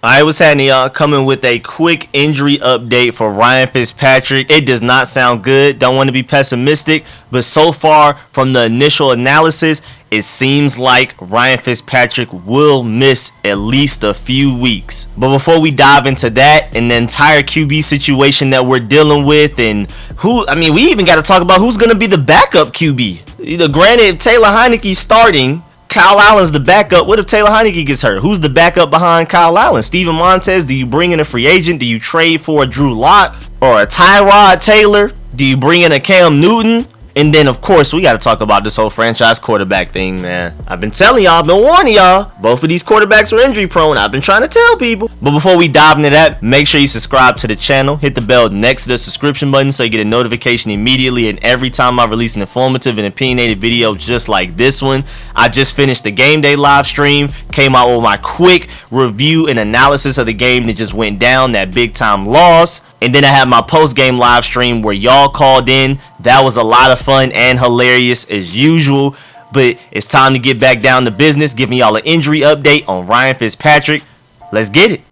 Alright, what's happening, y'all? Coming with a quick injury update for Ryan Fitzpatrick. It does not sound good. Don't want to be pessimistic, but so far from the initial analysis, it seems like Ryan Fitzpatrick will miss at least a few weeks. But before we dive into that and the entire QB situation that we're dealing with, and we even got to talk about who's going to be the backup QB. Granted, Taylor Heinicke starting. Kyle Allen's the backup. What if Taylor Heinicke gets hurt? Who's the backup behind Kyle Allen? Steven Montez? Do you bring in a free agent? Do you trade for a Drew Lock or a Tyrod Taylor? Do you bring in a Cam Newton? And then, of course, we got to talk about this whole franchise quarterback thing, man. I've been telling y'all, I've been warning y'all. Both of these quarterbacks are injury prone. I've been trying to tell people. But before we dive into that, make sure you subscribe to the channel. Hit the bell next to the subscription button so you get a notification immediately. And every time I release an informative and opinionated video just like this one. I just finished the game day live stream. Came out with my quick review and analysis of the game that just went down, that big time loss. And then I had my post game live stream where y'all called in. That was a lot of fun and hilarious as usual. But it's time to get back down to business, giving y'all an injury update on Ryan Fitzpatrick. Let's get it.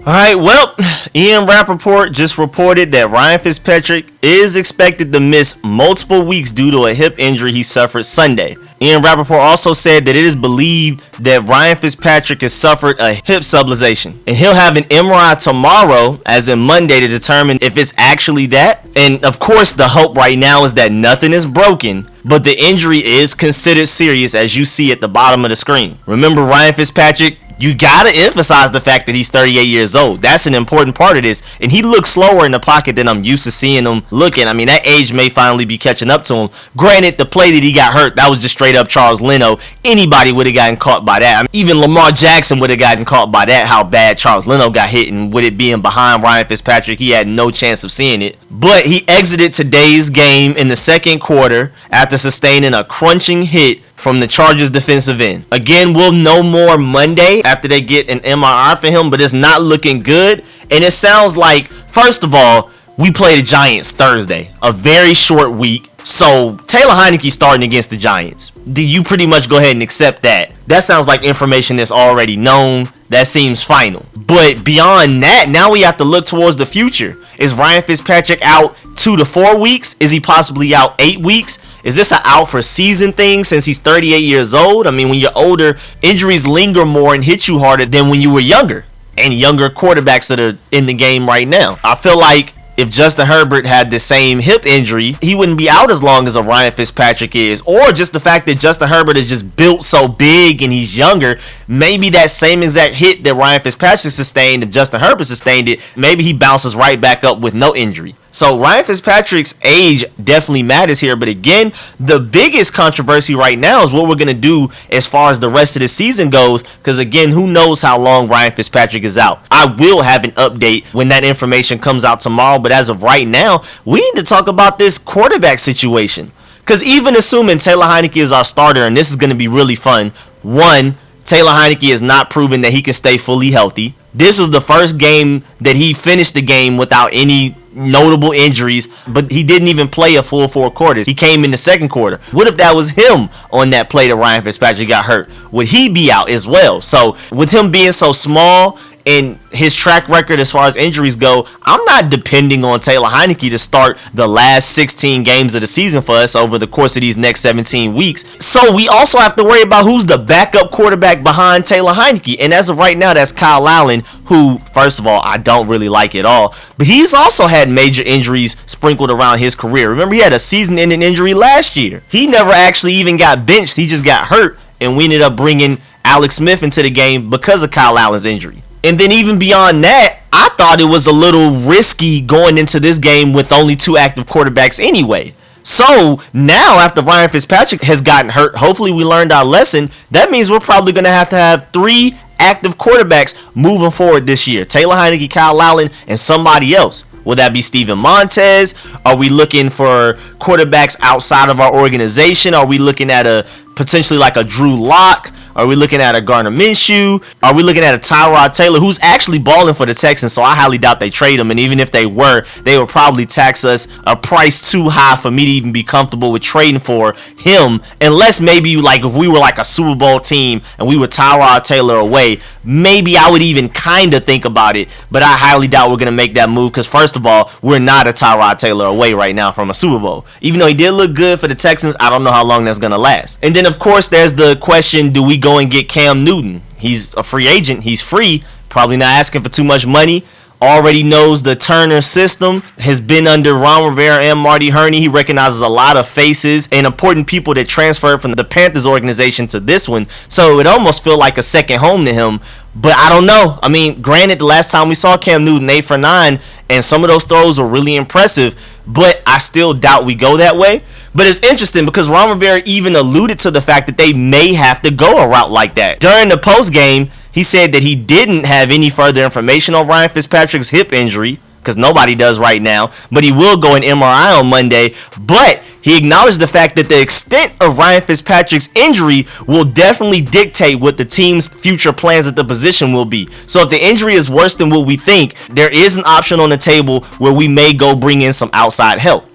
Alright, well, Ian Rappaport just reported that Ryan Fitzpatrick is expected to miss multiple weeks due to a hip injury he suffered Sunday. Ian Rappaport also said that it is believed that Ryan Fitzpatrick has suffered a hip subluxation. And he'll have an MRI tomorrow, as in Monday, to determine if it's actually that. And of course, the hope right now is that nothing is broken, but the injury is considered serious, as you see at the bottom of the screen. Remember, Ryan Fitzpatrick, you gotta emphasize the fact that he's 38 years old. That's an important part of this. And he looks slower in the pocket than I'm used to seeing him looking. I mean, that age may finally be catching up to him. Granted, the play that he got hurt, that was just straight up Charles Leno. Anybody would have gotten caught by that. I mean, even Lamar Jackson would have gotten caught by that, how bad Charles Leno got hit. And with it being behind Ryan Fitzpatrick, he had no chance of seeing it. But he exited today's game in the second quarter after sustaining a crunching hit from the Chargers defensive end. Again, we'll know more Monday after they get an MRI for him, but it's not looking good. And it sounds like, first of all, we play the Giants Thursday, a very short week. So Taylor Heinicke starting against the Giants. Do you pretty much go ahead and accept that? That sounds like information that's already known. That seems final. But beyond that, now we have to look towards the future. Is Ryan Fitzpatrick out 2 to 4 weeks? Is he possibly out 8 weeks? Is this an out for season thing since he's 38 years old? I mean, when you're older, injuries linger more and hit you harder than when you were younger. And younger quarterbacks that are in the game right now. I feel like if Justin Herbert had the same hip injury, he wouldn't be out as long as a Ryan Fitzpatrick is. Or just the fact that Justin Herbert is just built so big and he's younger, maybe that same exact hit that Ryan Fitzpatrick sustained, if Justin Herbert sustained it, maybe he bounces right back up with no injury. So Ryan Fitzpatrick's age definitely matters here. But again, the biggest controversy right now is what we're going to do as far as the rest of the season goes. Because again, who knows how long Ryan Fitzpatrick is out. I will have an update when that information comes out tomorrow. But as of right now, we need to talk about this quarterback situation. Because even assuming Taylor Heinicke is our starter, and this is going to be really fun. One, Taylor Heinicke has not proven that he can stay fully healthy. This was the first game that he finished the game without any notable injuries, but he didn't even play a full 4 quarters. He came in the second quarter. What if that was him on that play that Ryan Fitzpatrick got hurt? Would he be out as well? So with him being so small and his track record as far as injuries go, I'm not depending on Taylor Heinicke to start the last 16 games of the season for us over the course of these next 17 weeks. So we also have to worry about who's the backup quarterback behind Taylor Heinicke. And as of right now, that's Kyle Allen, who, first of all, I don't really like at all. But he's also had major injuries sprinkled around his career. Remember, he had a season-ending injury last year. He never actually even got benched. He just got hurt, and we ended up bringing Alex Smith into the game because of Kyle Allen's injury. And then even beyond that, I thought it was a little risky going into this game with only 2 active quarterbacks anyway. So now after Ryan Fitzpatrick has gotten hurt, hopefully we learned our lesson. That means we're probably going to have 3 active quarterbacks moving forward this year. Taylor Heinicke, Kyle Allen, and somebody else. Will that be Steven Montez? Are we looking for quarterbacks outside of our organization? Are we looking at a potentially like a Drew Lock? Are we looking at a Gardner Minshew? Are we looking at a Tyrod Taylor, who's actually balling for the Texans? So I highly doubt they trade him. And even if they were, they would probably tax us a price too high for me to even be comfortable with trading for him. Unless maybe like if we were like a Super Bowl team and we were Tyrod Taylor away, maybe I would even kind of think about it. But I highly doubt we're going to make that move because, first of all, we're not a Tyrod Taylor away right now from a Super Bowl. Even though he did look good for the Texans, I don't know how long that's going to last. And then, of course, there's the question, do we go and get Cam Newton? He's a free agent. He's free. Probably not asking for too much money. Already knows the Turner system. Has been under Ron Rivera and Marty Herney. He recognizes a lot of faces and important people that transferred from the Panthers organization to this one. So it almost feel like a second home to him. But I don't know. I mean, granted, the last time we saw Cam Newton, 8 for 9, and some of those throws were really impressive. But I still doubt we go that way. But it's interesting because Ron Rivera even alluded to the fact that they may have to go a route like that. During the post game, he said that he didn't have any further information on Ryan Fitzpatrick's hip injury, because nobody does right now, but he will go an MRI on Monday. But he acknowledged the fact that the extent of Ryan Fitzpatrick's injury will definitely dictate what the team's future plans at the position will be. So if the injury is worse than what we think, there is an option on the table where we may go bring in some outside help.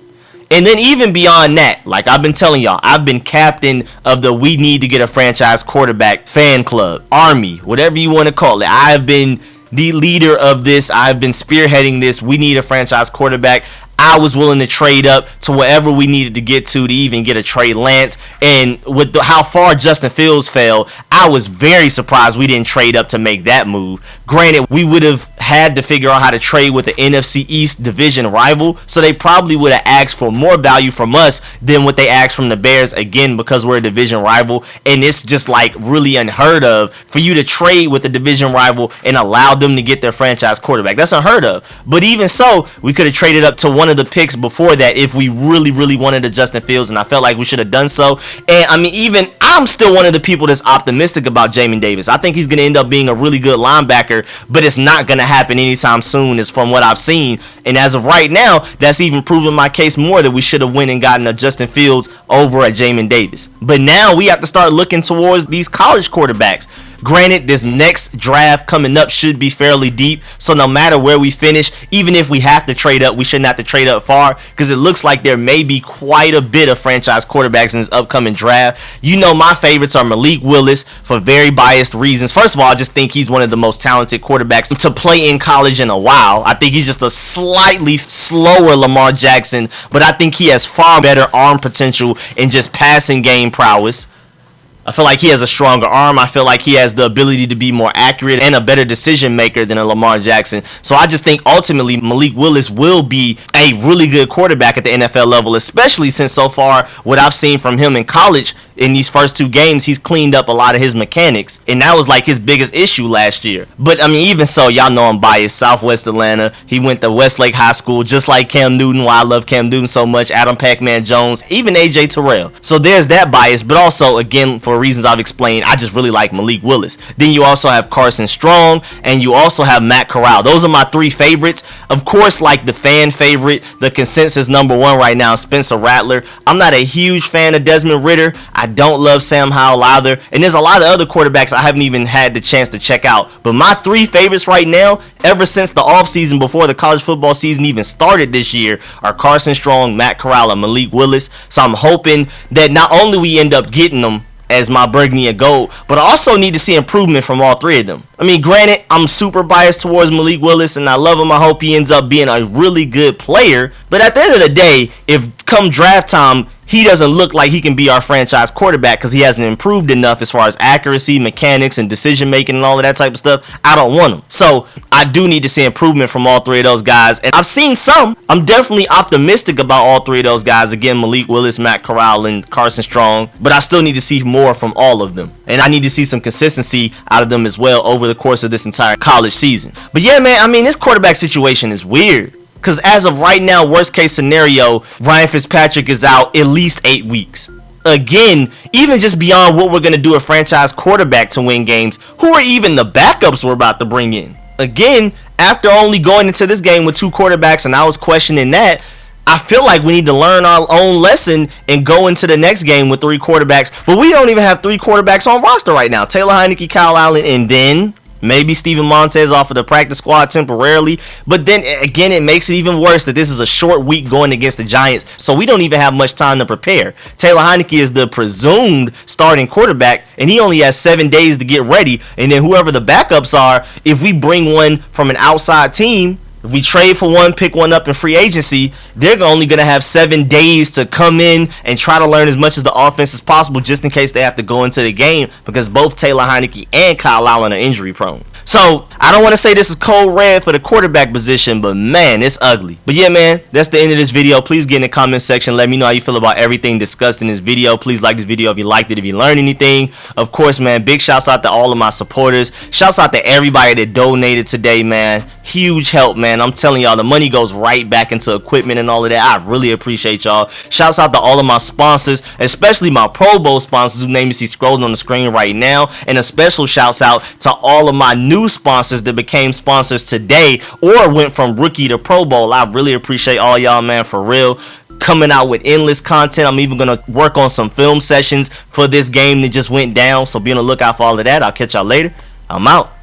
And then even beyond that, like I've been telling y'all, I've been captain of the we need to get a franchise quarterback fan club, army, whatever you want to call it. I have been the leader of this. I've been spearheading this. We need a franchise quarterback. I was willing to trade up to whatever we needed to get to even get a Trey Lance. And with how far Justin Fields fell, I was very surprised we didn't trade up to make that move. Granted, we would have had to figure out how to trade with the NFC East division rival, so they probably would have asked for more value from us than what they asked from the Bears, again, because we're a division rival. And it's just like really unheard of for you to trade with a division rival and allow them to get their franchise quarterback. That's unheard of. But even so, we could have traded up to one of the picks before that if we really wanted a Justin Fields, and I felt like we should have done so. And I mean, even I'm still one of the people that's optimistic about Jamin Davis. I think he's going to end up being a really good linebacker, but it's not going to happen anytime soon, is from what I've seen. And as of right now, that's even proven my case more that we should have went and gotten a Justin Fields over at Jamin Davis. But now we have to start looking towards these college quarterbacks. Granted, this next draft coming up should be fairly deep, so no matter where we finish, even if we have to trade up, we shouldn't have to trade up far, because it looks like there may be quite a bit of franchise quarterbacks in this upcoming draft. You know, my favorites are Malik Willis for very biased reasons. First of all, I just think he's one of the most talented quarterbacks to play in college in a while. I think he's just a slightly slower Lamar Jackson, but I think he has far better arm potential and just passing game prowess. I feel like he has a stronger arm. I feel like he has the ability to be more accurate and a better decision maker than a Lamar Jackson. So I just think ultimately Malik Willis will be a really good quarterback at the NFL level, especially since so far what I've seen from him in college in these first 2 games, he's cleaned up a lot of his mechanics, and that was like his biggest issue last year. But I mean, even so, y'all know I'm biased. Southwest Atlanta. He went to Westlake High School, just like Cam Newton. Why I love Cam Newton so much. Adam Pac-Man Jones, even AJ Terrell. So there's that bias. But also, again, for reasons I've explained, I just really like Malik Willis. Then you also have Carson Strong, and you also have Matt Corral. Those are my 3 favorites. Of course, like the fan favorite, the consensus number 1 right now, Spencer Rattler. I'm not a huge fan of Desmond Ridder. I don't love Sam Howell either. And there's a lot of other quarterbacks I haven't even had the chance to check out. But my 3 favorites right now, ever since the offseason before the college football season even started this year, are Carson Strong, Matt Corral, and Malik Willis. So I'm hoping that not only we end up getting them as my burgundy and gold, but I also need to see improvement from all 3 of them. I mean, granted, I'm super biased towards Malik Willis, and I love him. I hope he ends up being a really good player. But at the end of the day, if come draft time, he doesn't look like he can be our franchise quarterback because he hasn't improved enough as far as accuracy, mechanics, and decision making and all of that type of stuff, I don't want him. So I do need to see improvement from all 3 of those guys. And I've seen some. I'm definitely optimistic about all 3 of those guys. Again, Malik Willis, Matt Corral, and Carson Strong. But I still need to see more from all of them. And I need to see some consistency out of them as well over the course of this entire college season. But yeah, man, I mean, this quarterback situation is weird. Because as of right now, worst case scenario, Ryan Fitzpatrick is out at least 8 weeks. Again, even just beyond what we're going to do a franchise quarterback to win games, who are even the backups we're about to bring in? Again, after only going into this game with 2 quarterbacks, and I was questioning that, I feel like we need to learn our own lesson and go into the next game with 3 quarterbacks. But we don't even have 3 quarterbacks on roster right now. Taylor Heinicke, Kyle Allen, and then maybe Steven Montez off of the practice squad temporarily. But then again, it makes it even worse that this is a short week going against the Giants. So we don't even have much time to prepare. Taylor Heinicke is the presumed starting quarterback, and he only has 7 days to get ready. And then whoever the backups are, if we bring one from an outside team, if we trade for one, pick one up in free agency, they're only going to have 7 days to come in and try to learn as much as the offense as possible just in case they have to go into the game because both Taylor Heinicke and Kyle Allen are injury prone. So, I don't want to say this is cold red for the quarterback position, but man, it's ugly. But yeah, man, that's the end of this video. Please get in the comment section. Let me know how you feel about everything discussed in this video. Please like this video if you liked it, if you learned anything. Of course, man, big shouts out to all of my supporters. Shouts out to everybody that donated today, man. Huge help, man. I'm telling y'all, the money goes right back into equipment and all of that. I really appreciate y'all. Shouts out to all of my sponsors, especially my Pro Bowl sponsors whose name you see scrolling on the screen right now. And a special shouts out to all of my new sponsors that became sponsors today or went from rookie to Pro Bowl. I really appreciate all y'all, man, for real. Coming out with endless content. I'm even going to work on some film sessions for this game that just went down. So be on the lookout for all of that. I'll catch y'all later. I'm out.